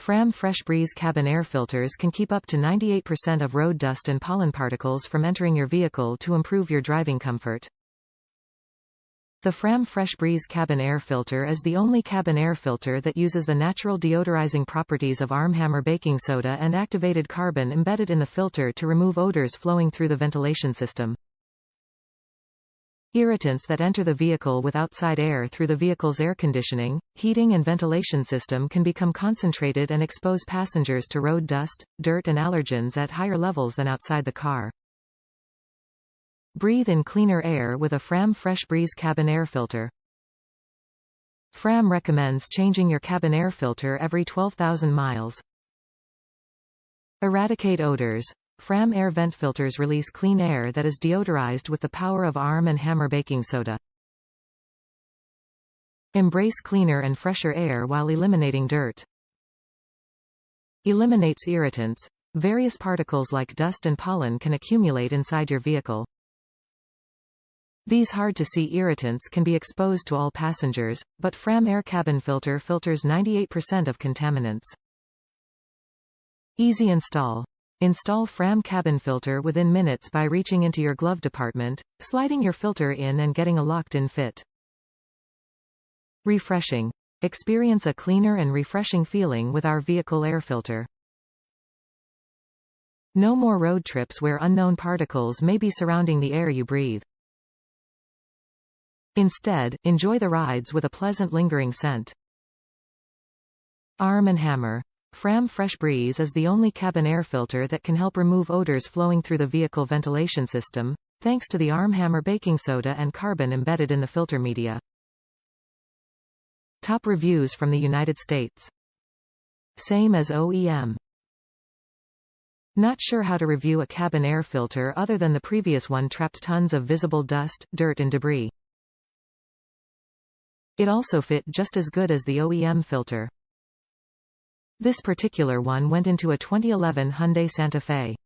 FRAM Fresh Breeze cabin air filters can keep up to 98% of road dust and pollen particles from entering your vehicle to improve your driving comfort. The FRAM Fresh Breeze cabin air filter is the only cabin air filter that uses the natural deodorizing properties of Arm & Hammer baking soda and activated carbon embedded in the filter to remove odors flowing through the ventilation system. Irritants that enter the vehicle with outside air through the vehicle's air conditioning, heating and ventilation system can become concentrated and expose passengers to road dust, dirt and allergens at higher levels than outside the car. Breathe in cleaner air with a FRAM Fresh Breeze cabin air filter. FRAM recommends changing your cabin air filter every 12,000 miles. Eradicate odors. FRAM air vent filters release clean air that is deodorized with the power of Arm & Hammer baking soda. Embrace cleaner and fresher air while eliminating dirt. Eliminates irritants. Various particles like dust and pollen can accumulate inside your vehicle. These hard-to-see irritants can be exposed to all passengers, but FRAM air cabin filter filters 98% of contaminants. Easy install. Install FRAM cabin filter within minutes by reaching into your glove compartment, sliding your filter in and getting a locked-in fit. Refreshing. Experience a cleaner and refreshing feeling with our vehicle air filter. No more road trips where unknown particles may be surrounding the air you breathe. Instead, enjoy the rides with a pleasant lingering scent. Arm & Hammer. FRAM Fresh Breeze is the only cabin air filter that can help remove odors flowing through the vehicle ventilation system, thanks to the Arm & Hammer baking soda and carbon embedded in the filter media. Top reviews from the United States. Same as OEM. Not sure how to review a cabin air filter other than the previous one trapped tons of visible dust, dirt and debris. It also fit just as good as the OEM filter. This particular one went into a 2011 Hyundai Santa Fe.